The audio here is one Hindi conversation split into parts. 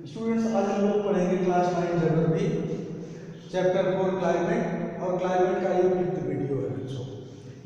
स्टूडेंट्स, आज हम लोग पढ़ेंगे क्लास 9 ज्योग्राफी चैप्टर 4 क्लाइमेट, और क्लाइमेट का ये 5th वीडियो है बच्चों।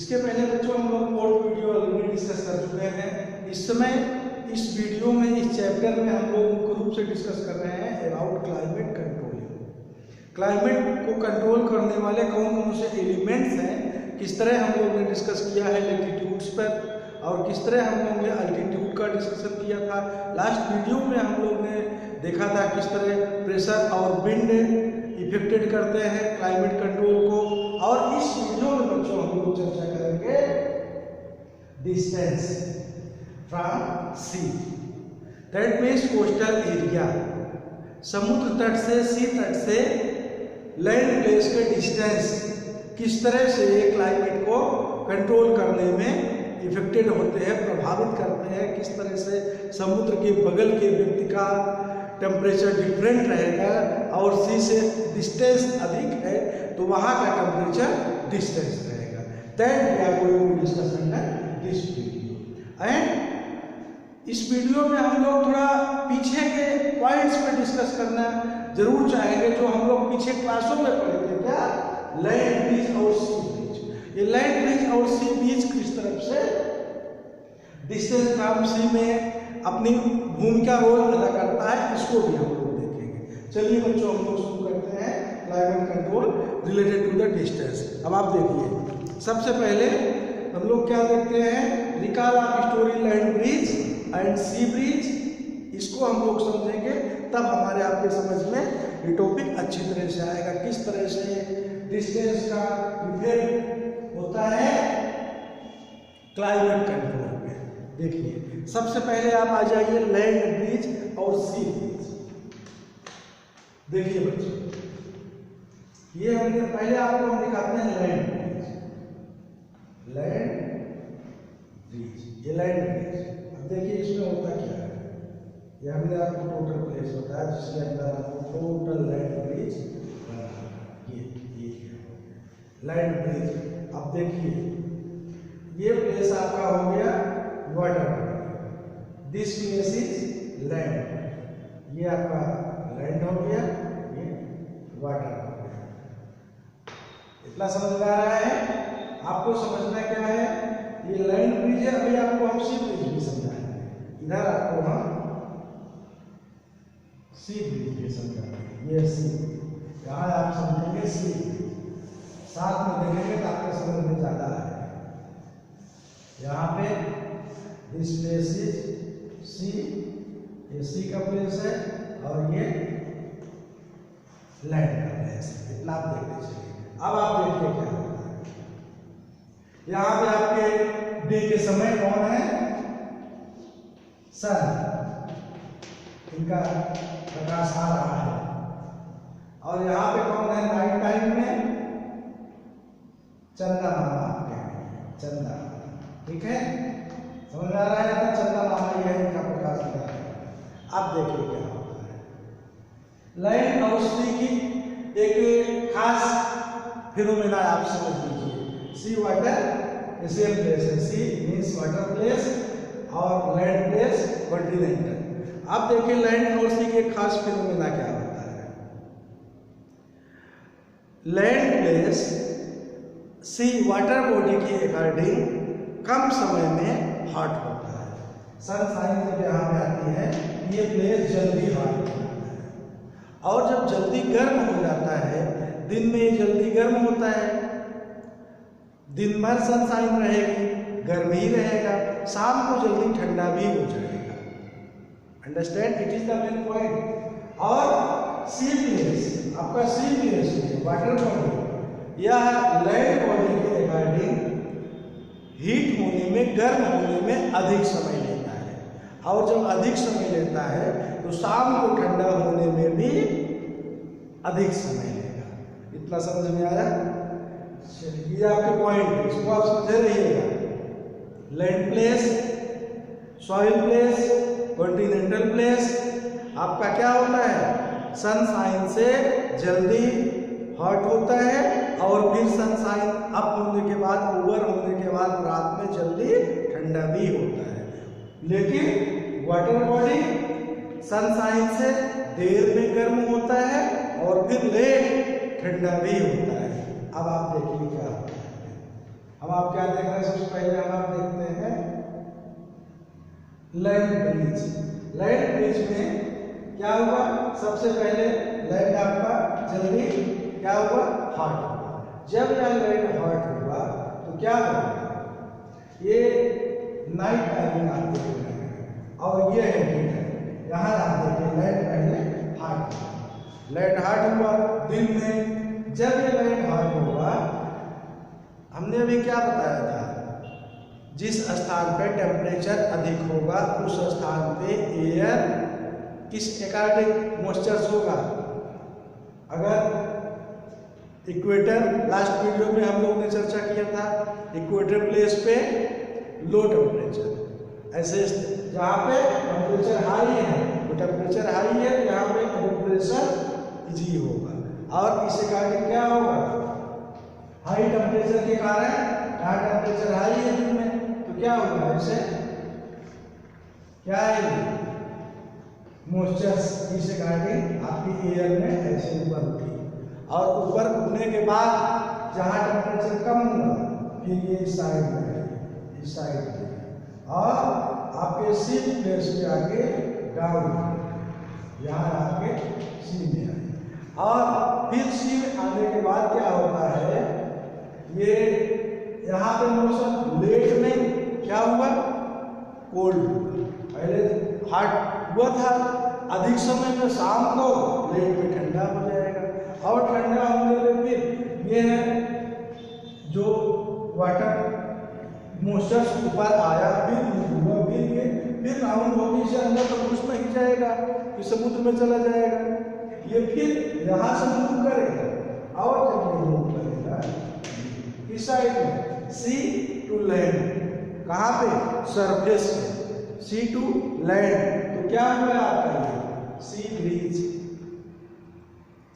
इसके पहले बच्चों हम लोग 4th वीडियो ऑलरेडी डिस्कस कर चुके हैं। इस समय इस वीडियो में, इस चैप्टर में हम लोग मुख्य रूप से डिस्कस कर रहे हैं अबाउट क्लाइमेट कंट्रोलिंग। क्लाइमेट को कंट्रोल करने वाले कौन कौन से एलिमेंट्स हैं, किस तरह हम लोग ने डिस्कस किया है लैटिट्यूड्स पर, और किस तरह हम लोग ने अल्टीट्यूड का डिस्कशन किया था। लास्ट वीडियो में हम लोग ने देखा था किस तरह प्रेशर और विंड इफेक्टेड करते हैं क्लाइमेट कंट्रोल को। और इस वीडियो में बच्चों हम लोग चर्चा करेंगे distance from sea, that means coastal area, समुद्र तट से, सी तट से लैंड प्लेस के डिस्टेंस किस तरह से क्लाइमेट को कंट्रोल करने में इफेक्टेड होते हैं, प्रभावित करते हैं, किस तरह से समुद्र के बगल के व्यक्ति का टेम्परेचर डिफरेंट रहेगा और सी से डिस्टेंस अधिक है तो वहाँ का टेम्परेचर डिस्टेंस रहेगा। That we are going to discuss in this video. And इस वीडियो में हम लोग थोड़ा पीछे के पॉइंट्स पे डिस्कस करना जरूर चाहेंगे जो हम लोग पीछे क्लासों में पढ़े थे। क्या? लैंड ब्रिज और सी ब्रिज। ये लैंड ब्रिज और सी ब्रिज किस तरफ से डिस्टेंस फ्रॉम सी में अपनी भूमिका रोल अदा करता है, इसको भी हम लोग देखेंगे। चलिए बच्चों, हम लोग शुरू करते हैं climate control related to the distance. अब आप देखिए, सबसे पहले हम लोग क्या देखते हैं, recall of story land breeze and sea breeze. इसको हम लोग समझेंगे तब हमारे आपके समझ में ये टॉपिक अच्छी तरह से आएगा, किस तरह से डिस्टेंस का इफेक्ट होता है क्लाइमेट कंट्रोल में। देखिए, सबसे पहले आप आ जाइए लैंड ब्रिज और सी ब्रिज। देखिए बच्चों, ये हमने पहले आपको हम दिखाते हैं लैंड ब्रिज। लैंड ब्रिज, ये लैंड ब्रिज। अब देखिए इसमें होता क्या है, ये हमने आपको टोटल प्लेस बताया जिसके अंदर आपको टोटल लैंड ब्रिज बना है। ये लैंड ब्रिज। अब देखिए, ये प्लेस आपका हो गया water, this place is land. ये आपका लैंड हो गया, ये वाटर हो गया। इतना समझ में आ रहा है? आपको समझना क्या है, ये लैंड ब्रिज है। अभी आपको हम सी ब्रिज भी समझाएंगे। इधर आपको हम सी ब्रिज भी समझाएंगे। ये सी, यहाँ आप समझेंगे सी, साथ में देखेंगे तो आपको समझ में ज्यादा आएगा। यहाँ पे दिस प्लेस इज सी, ये सी का प्लेस है और ये लैंड का प्लेस है। इतना आप देखते चलिए। अब आप देखिए क्या होता है, यहाँ पे आपके डे के समय कौन है, सन, इनका प्रकाश आ रहा है। और यहाँ पे कौन है नाइट टाइम में, चंदा मामा आपके हैं, चंदा। ठीक है, समझ में आ रहा है? तो चंदा मामा ये है, इनका प्रकाश दिखा रहा है। अब देखिए क्या होता है, लैंड और सी की एक खास फिनोमेना आप समझ लीजिए। सी वाटर सेम प्लेस है, सी मीन्स वाटर प्लेस और लैंड प्लेस कॉन्टिनेंटल। अब देखिए लैंड और सी के खास फिनोमेना क्या होता है। लैंड प्लेस सी वाटर बॉडी के अकॉर्डिंग कम समय में हॉट होता है। सनशाइन जब यहाँ पे आती है, ये प्लेस जल्दी हॉट हो जाता है। और जब जल्दी गर्म हो जाता है, दिन में ये जल्दी गर्म होता है, दिन भर सनशाइन रहेगी, गर्म ही रहेगा, शाम को जल्दी ठंडा भी हो जाएगा। Understand? It is the main point. और सी प्लेस, आपका सी प्लेस वाटर बॉडी, यह लैंड बॉडी के अकॉर्डिंग हीट होने में, गर्म होने में अधिक समय लेता है। और जब अधिक समय लेता है तो शाम को ठंडा होने में भी अधिक समय लेगा। इतना समझ में आया? चलिए, ये आपके पॉइंट है, इसको आप समझे रहिएगा। Land place, soil place, continental place. आपका क्या होता है, सनशाइन से जल्दी हॉट होता है और फिर सनशाइन अप होने के बाद, ओवर होने के बाद रात में जल्दी ठंडा भी होता है। लेकिन वाटर बॉडी सनशाइन से देर में गर्म होता है और फिर लेट ठंडा भी होता है। अब आप देखिए क्या होता है। हम आप क्या देख रहे हैं, सबसे पहले हम आप देखते हैं लैंड ब्रिज। लैंड ब्रिज में क्या हुआ, सबसे पहले लैंड आपका जल्दी क्या हुआ, हॉट हुआ। जब यह लैंड हॉट हुआ तो क्या हुआ, ये नाइट टाइमिंग आप देख रहे हैं और ये है डे टाइम। यहाँ आप देखिए लैंड पहले हॉट हुआ, लैंड हॉट हुआ दिन में। जब ये लैंड हॉट हुआ, हमने अभी क्या बताया था, जिस स्थान पर टेम्परेचर अधिक होगा उस स्थान पे एयर किस अकॉर्डिंग मॉइस्चर होगा। अगर इक्वेटर, लास्ट वीडियो में हम लोग ने चर्चा किया था, इक्वेटर प्लेस पे लो टेम्परेचर, ऐसे जहाँ पे टेम्परेचर हाई है, तो टेम्परेचर हाई है यहाँ पे टेम्परेचर इजी होगा। और इस अकॉर्डिंग क्या होगा, हाई टेम्परेचर के कारण, यहाँ टेम्परेचर हाई है दिन में, तो क्या होगा, ऐसे क्या है मॉइस्चर इस अकॉर्डिंग आपकी एयर में ऐसे ऊपर उठी, और ऊपर उठने के बाद जहाँ टेम्परेचर कम होगा फिर ये इस साइड में है, इस साइड में, और आपके सी प्लेस पे आके डाउन, यहाँ आके सी में आए। और फिर सी में आने के बाद क्या होता है, ये यहाँ पे मौसम लेट में क्या हुआ, कोल्ड हुआ। पहले हॉट हुआ था अधिक समय में, शाम को लेट में ठंडा हो जाएगा, और ठंडा होने पे फिर ये है जो वाटर मॉइस्चर ऊपर आया, फिर हुआ, फिर राउंड होगी इसे अंदर तो उसमें ही जाएगा, फिर समुद्र में चला जाएगा। ये फिर यहाँ से मूव करेगा, और जब ये मूव करेगा इस साइड में सी टू लैंड, कहाँ पे, सरफेस पे, सी टू लैंड, तो क्या हुआ आपका ये sea breeze,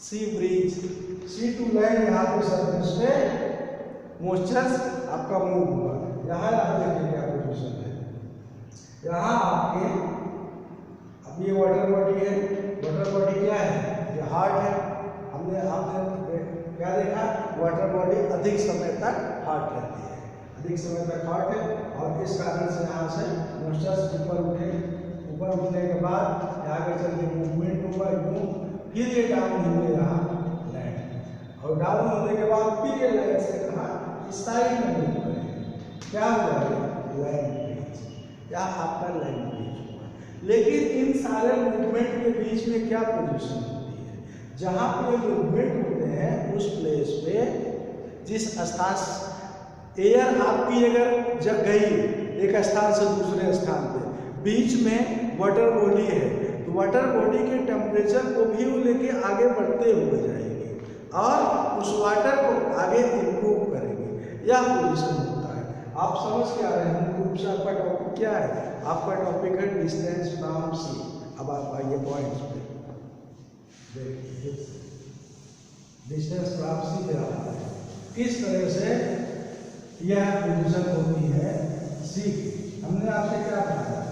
sea breeze, sea to land, यहाँ पे सरफेस पे मॉइस्चर आपका मूव हुआ। यहाँ आप देखिए क्या पोजीशन है, यहाँ आपके, अब ये वाटर बॉडी है, वाटर बॉडी क्या है, ये हार्ट है। आपने क्या देखा, वाटर बॉडी अधिक समय तक हॉट रहती है, अधिक समय तक हॉट है, और इस कारण से यहाँ से मॉइस्चर ऊपर उठे, ऊपर उठने के बाद यहाँ के चलते मूवमेंट हुआ यूँ, फिर ये डाउन हुए यहाँ लैंड, और डाउन होने के बाद फिर ये लैंड से कहाँ इस साइड में मूव करेंगे, क्या हुआ लैंड ब्रिज, या आपका लैंड ब्रिज हुआ। लेकिन इन सारे मूवमेंट के बीच में क्या पोजीशन होती है, जहाँ पे मूवमेंट होते हैं उस प्लेस पे, जिस स्थान एयर आपकी अगर जग गई एक स्थान से दूसरे स्थान पे, बीच में वाटर बॉडी है, तो वाटर बॉडी के टेम्परेचर को भी वो लेके आगे बढ़ते हुए जाएगी, और उस वाटर को आगे इम्प्रूव करेंगे। यह पोजीशन होता है। आप समझ क्या रहे हैं, ग्रुप से आपका टॉपिक क्या है, आपका टॉपिक है डिस्टेंस फ्रॉम सी। अब आप आइए पॉइंट्स पे देखिए, डिस्टेंस फ्रॉम सी पे आता है, किस तरह से यह पोजीशन होती है सी। हमने आपसे क्या बताया,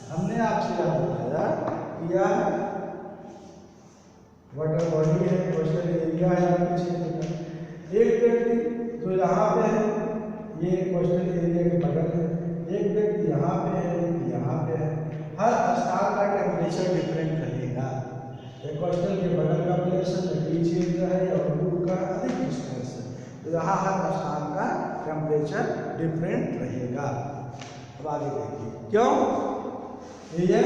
हमने आपसे यह बताया कि यह वाटर बॉडी है, कोस्टल एरिया है पीछे का। एक व्यक्ति जो यहाँ पे है, ये कोस्टल एरिया के बगल है, एक व्यक्ति यहाँ पे है, एक यहाँ पे है। हर स्थान का टेम्परेचर डिफरेंट रहेगा। एक कोस्टल के बगल का प्लेस है, पीछे एरिया है, और दूर का अधिक डिस्टेंस है, तो यहाँ हर स्थान का टेम्परेचर डिफरेंट रहेगा। अब आगे देखिए, क्यों, ये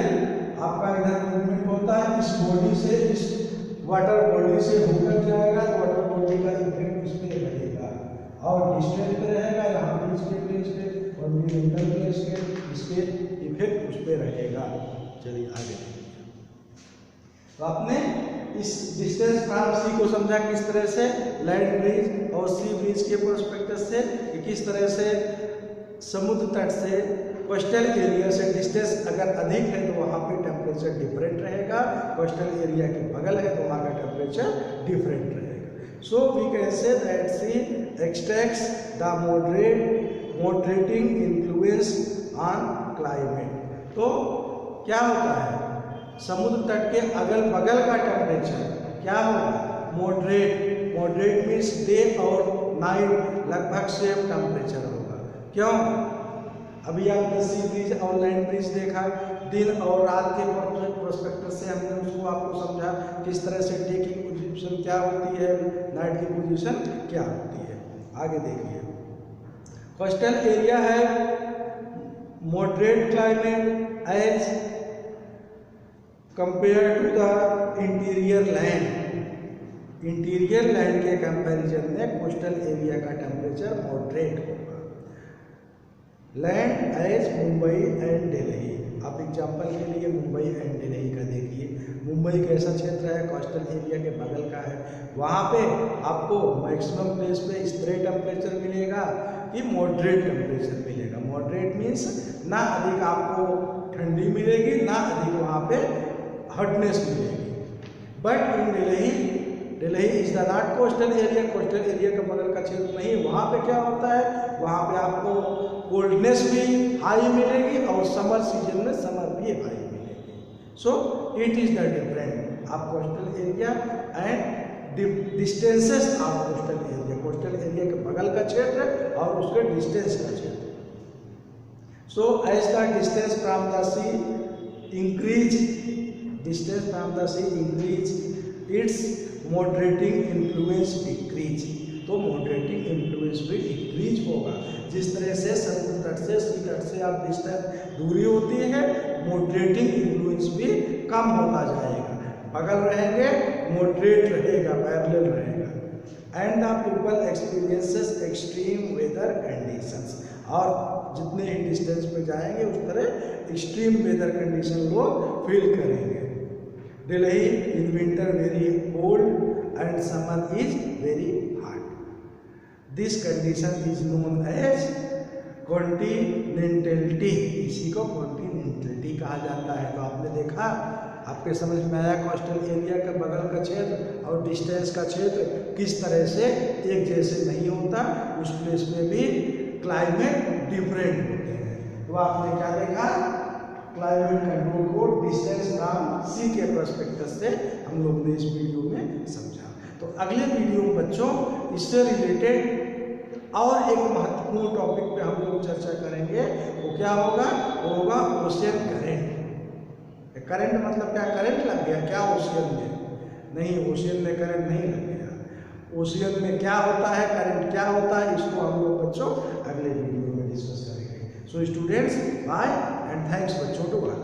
आपका इधर मूवमेंट होता है, इस बॉडी से, इस वाटर बॉडी से होकर जाएगा, तो वाटर बॉडी का इफेक्ट इस पे रहेगा, और डिस्टेंस पे रहेगा, यहाँ बीच के प्लेस पे, और मिडल प्लेस के, इसके इफेक्ट उस पे रहेगा। चलिए आगे देखिए। तो आपने इस डिस्टेंस फ्रॉम सी को समझा किस तरह से, लैंड ब्रिज और सी ब्रिज के प्रोस्पेक्टस से, कि किस तरह से समुद्र तट से, कोस्टल एरिया से डिस्टेंस अगर अधिक है तो वहाँ पे टेम्परेचर डिफरेंट रहेगा, कोस्टल एरिया के बगल है तो वहाँ का टेम्परेचर डिफरेंट रहेगा। So we can say that sea extracts the moderating influence on climate. तो क्या होता है, समुद्र तट के अगल बगल का टेम्परेचर क्या होगा? मॉडरेट। मॉडरेट मीन्स डे और नाइट लगभग सेम टेम्परेचर होगा। क्यों? अभी आपने सी ब्रिज और लैंड ब्रिज देखा, दिन और रात के प्रोस्पेक्टिव से हमने उसको आपको समझा किस तरह से डे की पोजीशन क्या होती है, नाइट की पोजीशन क्या होती है। आगे देखिए, कोस्टल एरिया है moderate climate as compared to the interior land. Interior land के कंपैरिजन में कोस्टल एरिया का टेम्परेचर मॉडरेट होगा। Land as Mumbai and Delhi. आप एग्जांपल के लिए मुंबई एंड दिल्ली का देखिए। मुंबई कैसा क्षेत्र है? कोस्टल एरिया के बगल का है। वहाँ पे आपको मैक्सिमम प्लेस पे इस तरह टेम्परेचर मिलेगा कि मॉडरेट टेम्परेचर मिलेगा। मॉडरेट मीन्स ना अधिक आपको ठंडी मिलेगी, ना अधिक वहाँ पे हॉटनेस मिलेगी। But in Delhi is the not coastal area. Coastal area के बगल का क्षेत्र नहीं। वहाँ पे क्या होता है? वहाँ पे आपको कोल्डनेस भी हाई मिलेगी और समर सीजन में समर भी हाई मिलेगी। So it is the different of coastal area and distances of coastal area. Coastal area के बगल का क्षेत्र और उसके डिस्टेंस का क्षेत्र। So as the distance from the sea increase, distance from the sea increase, its moderating influence decrease. तो मॉडरेटिंग इन्फ्लुएंस भी डिक्रीज होगा। जिस तरह से समुद्र तट से सी तट से आप डिस्टेंस दूरी होती है, मॉडरेटिंग इन्फ्लुएंस भी कम होता जाएगा। बगल रहेंगे मॉडरेट रहेगा, पैरेलल रहेगा। And the people experiences extreme weather conditions. और जितने ही डिस्टेंस पे जाएंगे उस तरह एक्सट्रीम वेदर कंडीशन लोग फील करेंगे। Delhi in winter very cold and summer is very hot. This condition is known as continentality. इसी को कॉन्टिनेंटलिटी कहा जाता है। तो आपने देखा, आपके समझ में आया कोस्टल एरिया के बगल का क्षेत्र और डिस्टेंस का क्षेत्र किस तरह से एक जैसे नहीं होता, उस प्लेस में भी क्लाइमेट डिफरेंट होते हैं। तो आपने क्या देखा? क्लाइमेट कंट्रोल को डिस्टेंस फ्रॉम सी के पर्सपेक्टिव से हम लोग ने इस वीडियो में समझा। तो अगले वीडियो में बच्चों इससे रिलेटेड और एक महत्वपूर्ण टॉपिक पे हम लोग चर्चा करेंगे। वो क्या होगा? वो होगा ओशियन करंट। करंट मतलब क्या? करंट लग गया क्या ओशियन में? नहीं, ओशियन में करंट नहीं लग गया। ओशियन में क्या होता है, करंट क्या होता है, इसको हम लोग बच्चों अगले वीडियो में डिस्कस करेंगे। So students, bye and thanks बच्चों टू ऑल।